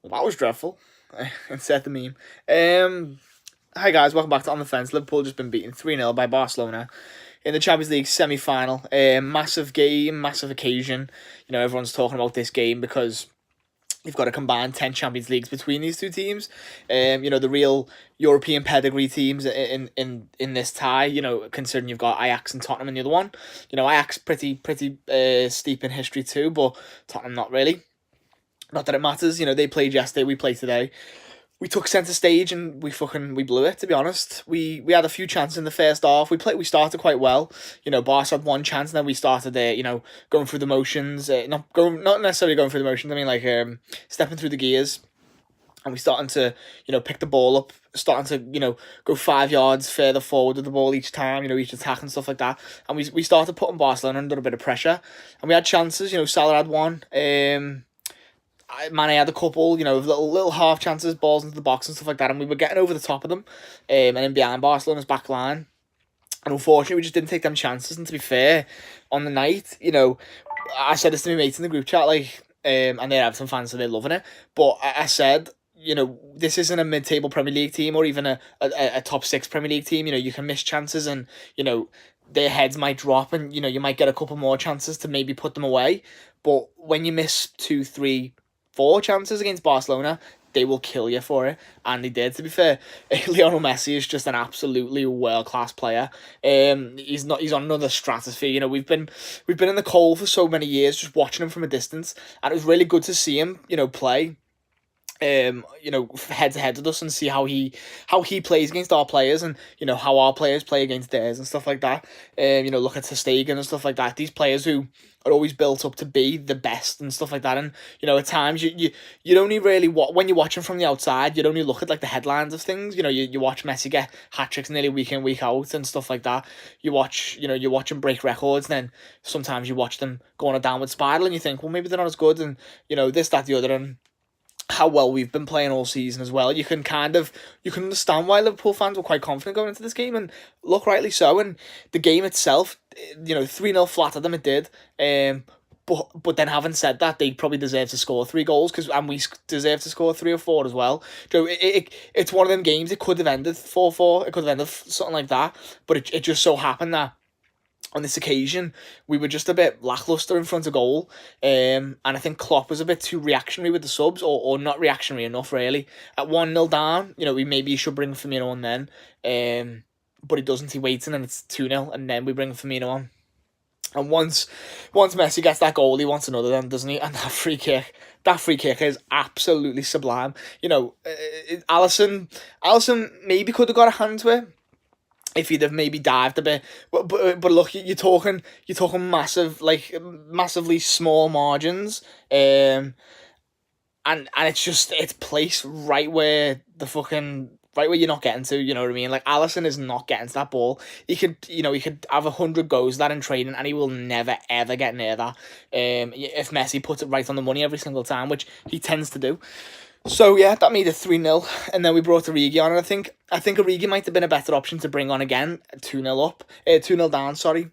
Well, that was dreadful. And set the meme. Hi guys, welcome back to On the Fence. Liverpool just been beaten 3-0 by Barcelona in the Champions League semi-final. Massive game, massive occasion. Everyone's talking about this game because you've got a combined 10 Champions Leagues between these two teams. The real European pedigree teams in this tie, considering you've got Ajax and Tottenham in the other one. Ajax pretty steep in history too, but Tottenham not really. Not that it matters. They played yesterday, we play today. We took centre stage and we blew it, to be honest. We had a few chances in the first half. We started quite well. Barca had one chance and then we started going through the motions. Not necessarily going through the motions, I mean stepping through the gears. And we starting to, pick the ball up, starting to, go 5 yards further forward with the ball each time, each attack and stuff like that. And we started putting Barcelona under a bit of pressure. And we had chances, Salah had one. Mane had a couple, with little half chances, balls into the box and stuff like that, and we were getting over the top of them, and in behind Barcelona's back line. And unfortunately, we just didn't take them chances. And to be fair, on the night, I said this to my mates in the group chat, and they're Everton fans, so they're loving it. But I said, this isn't a mid-table Premier League team or even a top 6 Premier League team. You can miss chances and, their heads might drop and, you might get a couple more chances to maybe put them away. But when you miss 2, 3, 4 chances against Barcelona, they will kill you for it, and they did. To be fair, Lionel Messi is just an absolutely world class player. He's on another stratosphere. We've been in the cold for so many years, just watching him from a distance, and it was really good to see him, play. Head to head with us and see how he plays against our players and how our players play against theirs and stuff like that. Look at ter Stegen and stuff like that. These players who are always built up to be the best and stuff like that. And at times you only really when you're watching from the outside, you'd only look at the headlines of things. You watch Messi get hat tricks nearly week in week out and stuff like that. You watch him break records, and then sometimes you watch them go on a downward spiral, and you think, well, maybe they're not as good, and this, that, the other, and how well we've been playing all season as well. You can understand why Liverpool fans were quite confident going into this game, and look, rightly so. And the game itself, 3-0 flattered them, it did. But then, having said that, they probably deserve to score 3 goals, and we deserve to score 3 or 4 as well. It's one of them games. It could have ended 4-4. It could have ended something like that. But it just so happened that on this occasion, we were just a bit lacklustre in front of goal. And I think Klopp was a bit too reactionary with the subs, or not reactionary enough, really. At 1-0 down, maybe he should bring Firmino on then. But he doesn't. He waits, and then it's 2-0, and then we bring Firmino on. And once Messi gets that goal, he wants another then, doesn't he? And that free kick is absolutely sublime. Alisson maybe could have got a hand to it if he'd have maybe dived a bit, but look, you're talking massively small margins, and it's placed right where you're not getting to. You know what I mean? Alisson is not getting to that ball. He could have 100 goes that in training, and he will never ever get near that. If Messi puts it right on the money every single time, which he tends to do. So yeah, that made it 3-0, and then we brought Origi on, and I think Origi might have been a better option to bring on again, 2-0 down, sorry.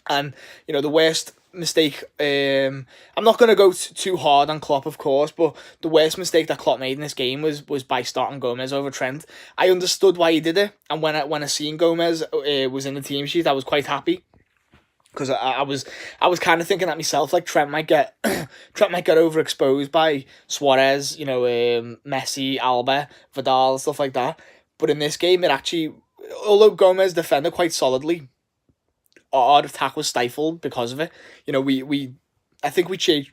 And the worst mistake, I'm not going to go too hard on Klopp, of course, but the worst mistake that Klopp made in this game was by starting Gomez over Trent. I understood why he did it, and when I seen Gomez was in the team sheet, I was quite happy. Because I was kind of thinking that myself, Trent might get overexposed by Suarez, Messi, Alba, Vidal, stuff like that. But in this game, it actually, although Gomez defended quite solidly, our attack was stifled because of it. I think we changed.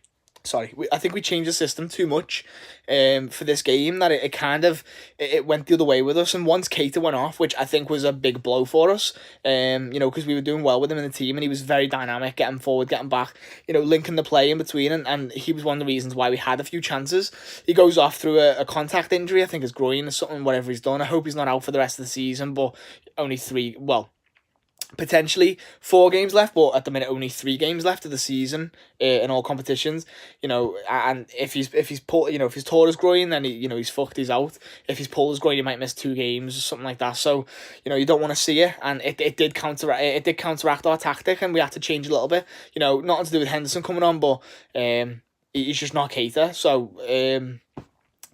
I think we changed the system too much for this game, that it kind of it went the other way with us. And once Keita went off, which I think was a big blow for us, because we were doing well with him in the team, and he was very dynamic, getting forward, getting back, linking the play in between, and he was one of the reasons why we had a few chances. He goes off through a contact injury, I think his groin or something, whatever he's done. I hope he's not out for the rest of the season, but only 3, potentially 4 games left, but at the minute only 3 games left of the season in all competitions. And if he's tore his groin, then he's fucked. He's out. If he's pulled his groin, he might miss 2 games or something like that. So you don't want to see it, and it did counteract our tactic, and we had to change a little bit. Nothing to do with Henderson coming on, but he's just not Keita. So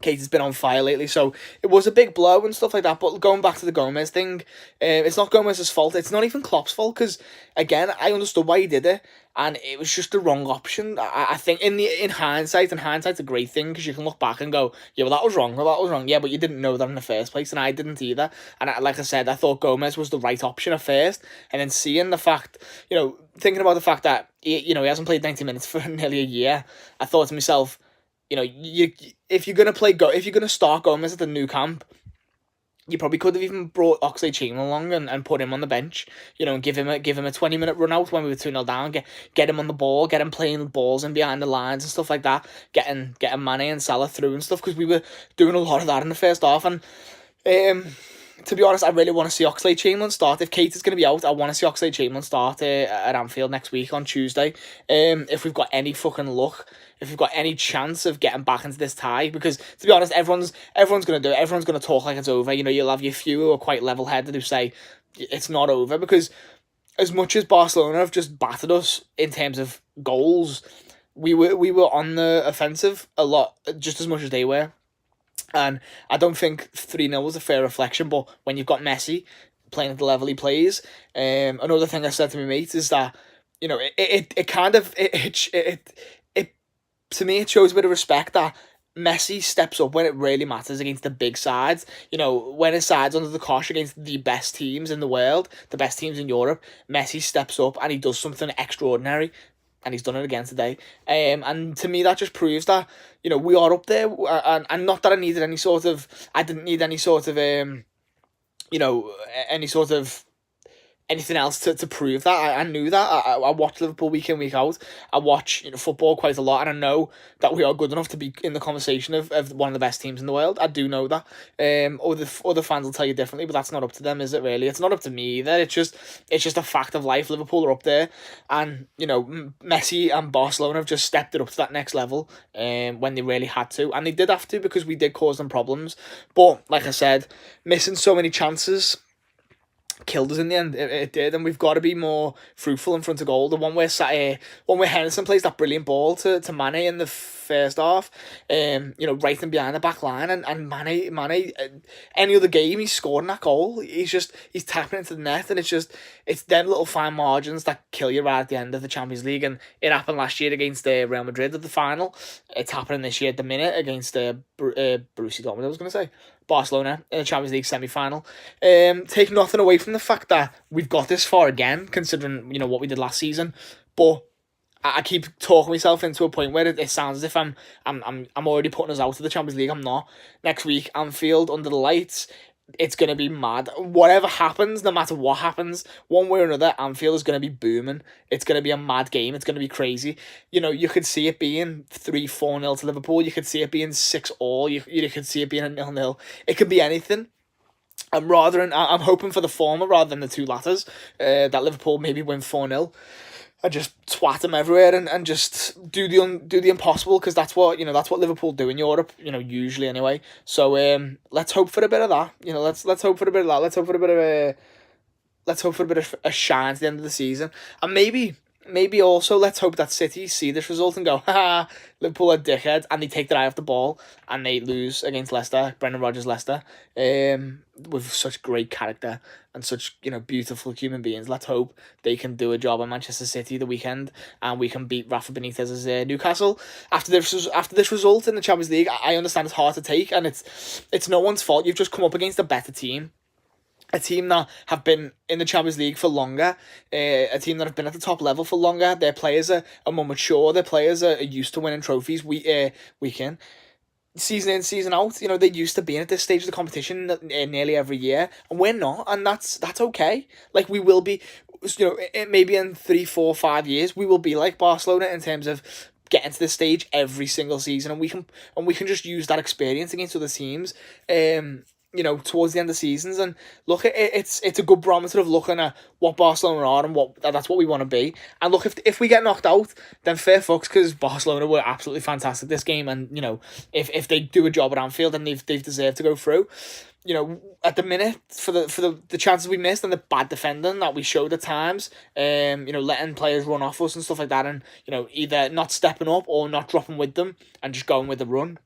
Kate has been on fire lately, so it was a big blow and stuff like that. But going back to the Gomez thing, it's not Gomez's fault. It's not even Klopp's fault because, again, I understood why he did it, and it was just the wrong option. I think in hindsight, and hindsight's a great thing because you can look back and go, yeah, well that was wrong, well that was wrong, yeah, but you didn't know that in the first place, and I didn't either. And like I said, I thought Gomez was the right option at first, and then seeing the fact, thinking about the fact that he hasn't played 90 minutes for nearly a year, I thought to myself, if you're gonna start Gomez at the Nou Camp, you probably could have even brought Oxlade-Chamberlain along and put him on the bench, and give him a 20-minute run out when we were 2-0 down, get him on the ball, get him playing balls and behind the lines and stuff like that, getting Mane and Salah through and stuff, because we were doing a lot of that in the first half. And to be honest, I really want to see Oxlade-Chamberlain start. If Kate is going to be out, I want to see Oxlade-Chamberlain start at Anfield next week on Tuesday. If we've got any fucking luck, if we've got any chance of getting back into this tie, because to be honest, everyone's going to do it. Everyone's going to talk like it's over. You'll have your few who are quite level-headed who say it's not over, because as much as Barcelona have just battered us in terms of goals, we were on the offensive a lot, just as much as they were. And I don't think 3-0 was a fair reflection, but when you've got Messi playing at the level he plays, another thing I said to my mate is that, it to me, it shows a bit of respect that Messi steps up when it really matters against the big sides. When his side's under the cosh against the best teams in the world, the best teams in Europe, Messi steps up and he does something extraordinary. And he's done it again today. And to me, that just proves that, we are up there. And not that I didn't need any sort of, anything else to prove that. I knew that. I watch Liverpool week in, week out. I watch football quite a lot, and I know that we are good enough to be in the conversation of one of the best teams in the world. I do know that. Other fans will tell you differently, but that's not up to them, is it really? It's not up to me either. It's just a fact of life. Liverpool are up there, and Messi and Barcelona have just stepped it up to that next level when they really had to, and they did have to because we did cause them problems. But like I said, missing so many chances killed us in the end. It did, and we've got to be more fruitful in front of goal. The one where Henderson plays that brilliant ball to Mane in the first half, right in behind the back line, and Mane, any other game he's scoring that goal. He's tapping into the net, and it's them little fine margins that kill you right at the end of the Champions League. And it happened last year against Real Madrid at the final. It's happening this year at the minute against Borussia Dortmund. I was going to say Barcelona in the Champions League semi-final. Take nothing away from the fact that we've got this far again, considering what we did last season, but I keep talking myself into a point where it sounds as if I'm already putting us out of the Champions League. I'm not. Next week, Anfield under the lights, it's going to be mad. Whatever happens, no matter what happens, one way or another, Anfield is going to be booming. It's going to be a mad game. It's going to be crazy. You could see it being 3-4-0 to Liverpool. You could see it being 6-6. You could see it being a 0-0. It could be anything. I'm hoping for the former rather than the two latters. That Liverpool maybe win 4-0. And just twat them everywhere and just do the impossible, because that's what Liverpool do in Europe, usually anyway. So let's hope for a bit of that. Let's hope for a bit of that. Let's hope for a bit of a shine at the end of the season. And maybe also let's hope that City see this result and go, ha, Liverpool are dickheads, and they take their eye off the ball and they lose against Leicester, Brendan Rodgers Leicester, with such great character and such beautiful human beings. Let's hope they can do a job at Manchester City the weekend and we can beat Rafa Benitez's Newcastle. After this result in the Champions League, I understand it's hard to take, and it's no one's fault. You've just come up against a better team. A team that have been in the Champions League for longer, a team that have been at the top level for longer. Their players are more mature. Their players are used to winning trophies week in, season in, season out. They're used to being at this stage of the competition nearly every year, and we're not, and that's okay. Like, we will be, maybe in 3, 4, 5 years, we will be like Barcelona in terms of getting to this stage every single season, and we can just use that experience against other teams. Towards the end of seasons, and look, it's a good barometer of looking at what Barcelona are and that's what we want to be. And look, if we get knocked out, then fair fucks, because Barcelona were absolutely fantastic this game, and if they do a job at Anfield, then they've deserved to go through. At the minute, for the chances we missed and the bad defending that we showed at times, letting players run off us and stuff like that, and either not stepping up or not dropping with them and just going with the run.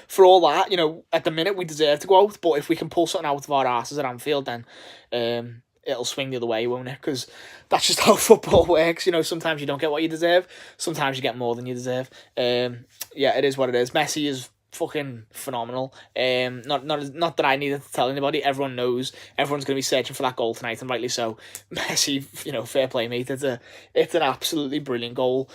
For all that, you know, at the minute we deserve to go out, but if we can pull something out of our asses at Anfield, then it'll swing the other way, won't it? Because that's just how football works. You know, sometimes you don't get what you deserve, sometimes you get more than you deserve. Yeah, it is what it is. Messi is fucking phenomenal. Not that I needed to tell anybody. Everyone knows. Everyone's gonna be searching for that goal tonight, and rightly so. Messi, you know, fair play, mate. It's an absolutely brilliant goal.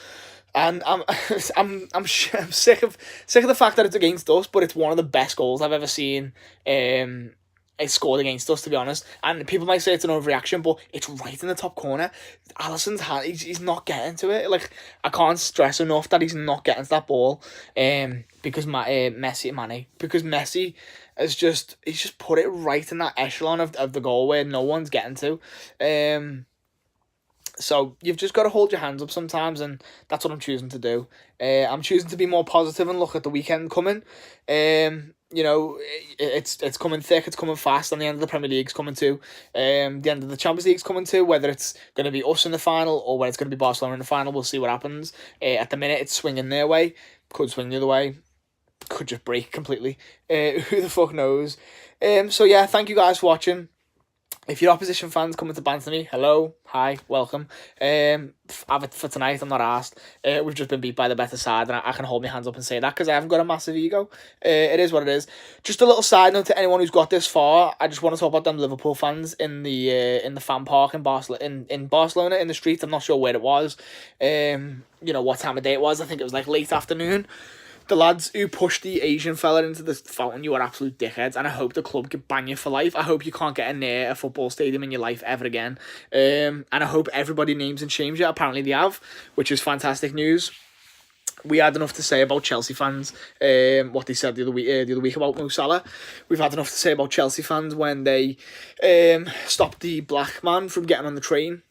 And I'm sick of the fact that it's against us, but it's one of the best goals I've ever seen. It's scored against us, to be honest. And people might say it's an overreaction, but it's right in the top corner. Alisson's hand, he's not getting to it. Like, I can't stress enough that he's not getting to that ball. Because Messi has just put it right in that echelon of the goal where no one's getting to. So you've just got to hold your hands up sometimes, and that's what I'm choosing to do. I'm choosing to be more positive and look at the weekend coming. You know, it's coming thick, it's coming fast, and the end of the Premier League's coming too. The end of the Champions League's coming too. Whether it's going to be us in the final or whether it's going to be Barcelona in the final, we'll see what happens. At the minute, it's swinging their way. Could swing the other way. Could just break completely. Who the fuck knows? So yeah, thank you guys for watching. If you're opposition fans coming to banter me, hello, hi, welcome. Have it for tonight, I'm not asked. We've just been beat by the better side, and I can hold my hands up and say that because I haven't got a massive ego. It is what it is. Just a little side note to anyone who's got this far, I just want to talk about them Liverpool fans in the fan park in Barcelona, in the streets. I'm not sure where it was. You know what time of day it was. I think it was like late afternoon. The lads who pushed the Asian fella into the fountain, you are absolute dickheads, and I hope the club can ban you for life. I hope you can't get near a football stadium in your life ever again. And I hope everybody names and shames you. Apparently they have, which is fantastic news. We had enough to say about Chelsea fans, what they said the other week about Mo Salah. We've had enough to say about Chelsea fans when they stopped the black man from getting on the train.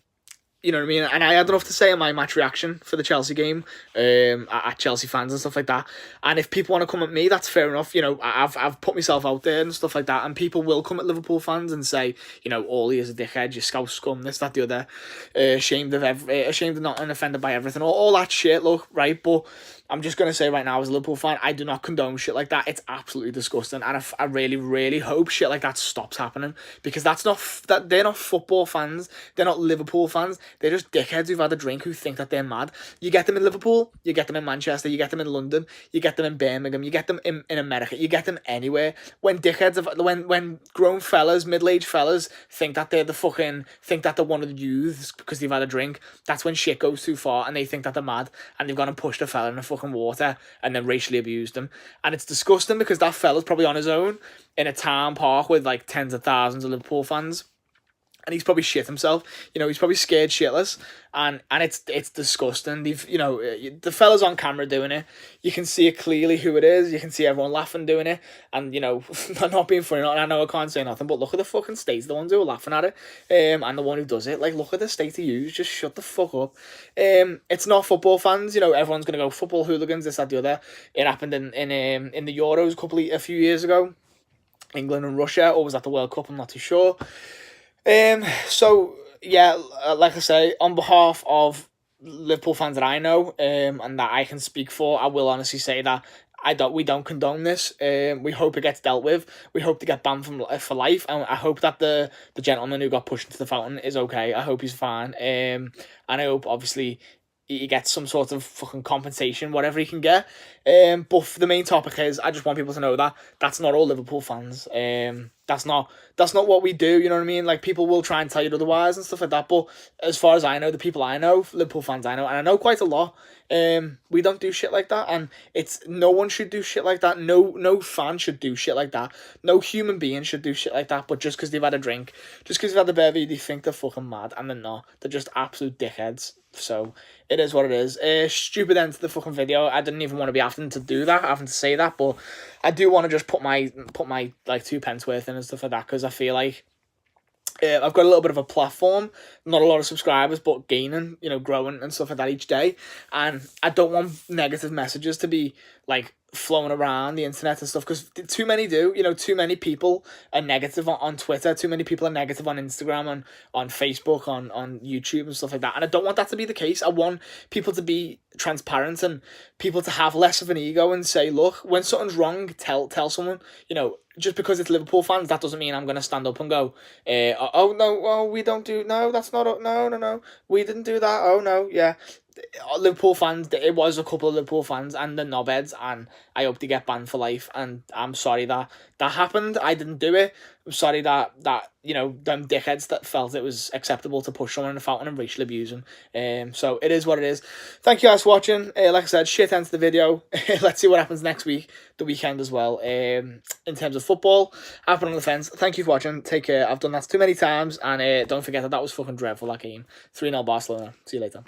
You know what I mean? And I had enough to say in my match reaction for the Chelsea game, at Chelsea fans and stuff like that. And if people want to come at me, that's fair enough. You know, I've put myself out there and stuff like that. And people will come at Liverpool fans and say, you know, all he is a dickhead, you scouse scum, this, that, the other, ashamed of not and offended by everything, all that shit. Look, right, but I'm just going to say right now, as a Liverpool fan, I do not condone shit like that. It's absolutely disgusting. And I really, really hope shit like that stops happening. Because they're not football fans. They're not Liverpool fans. They're just dickheads who've had a drink who think that they're mad. You get them in Liverpool, you get them in Manchester, you get them in London, you get them in Birmingham, you get them in America, you get them anywhere. When when grown fellas, middle-aged fellas think that they're one of the youths because they've had a drink, that's when shit goes too far and they think that they're mad and they've gone and pushed a fella in a fucking water and then racially abused them. And it's disgusting because that fella's probably on his own in a town park with like tens of thousands of Liverpool fans. And he's probably shit himself. You know, he's probably scared shitless. And it's disgusting. The fella's on camera doing it. You can see it clearly who it is. You can see everyone laughing doing it. And, you know, not being funny. I know I can't say nothing, but look at the fucking state. The ones who are laughing at it. And the one who does it. Like, look at the state he used. Just shut the fuck up. It's not football fans. You know, everyone's going to go football hooligans, this, that, the other. It happened in the Euros a few years ago. England and Russia. Or was that the World Cup? I'm not too sure. So yeah, like I say, on behalf of Liverpool fans that I know, and that I can speak for, I will honestly say that we don't condone this. We hope it gets dealt with. We hope to get banned for life, and I hope that the gentleman who got pushed into the fountain is okay. I hope he's fine. And I hope obviously he gets some sort of fucking compensation, whatever he can get. But the main topic is, I just want people to know that that's not all Liverpool fans. That's not what we do, you know what I mean? Like, people will try and tell you otherwise and stuff like that, but as far as I know, the people I know, Liverpool fans I know, and I know quite a lot, we don't do shit like that, and no one should do shit like that. No fan should do shit like that. No human being should do shit like that, but just because they've had a drink, just because they've had a bevy, they think they're fucking mad, and they're not. They're just absolute dickheads. So it is what it is. Stupid end to the fucking video. I didn't even want to be having to do that, having to say that, but I do want to just put my like 2 pence worth in and stuff like that, because I feel like I've got a little bit of a platform, not a lot of subscribers, but gaining, you know, growing and stuff like that each day. And I don't want negative messages to be like flowing around the internet and stuff, because too many do, you know, too many people are negative on Twitter, too many people are negative on Instagram, on Facebook, on YouTube and stuff like that, and I don't want that to be the case. I want people to be transparent and people to have less of an ego and say, look, when something's wrong, tell someone. You know, just because it's Liverpool fans, that doesn't mean I'm going to stand up and go, oh no, oh, we don't do, no, that's not, no, we didn't do that, oh no, yeah. Liverpool fans, it was a couple of Liverpool fans and the knobheads, and I hope they get banned for life, and I'm sorry that happened. I didn't do it. I'm sorry that you know, them dickheads that felt it was acceptable to push someone in the fountain and racially abuse them. So it is what it is. Thank you guys for watching. Like I said, shit ends the video. Let's see what happens next week, the weekend as well. In terms of football, I've been on the fence. Thank you for watching. Take care. I've done that too many times, and don't forget that was fucking dreadful, that game. 3-0 Barcelona. See you later.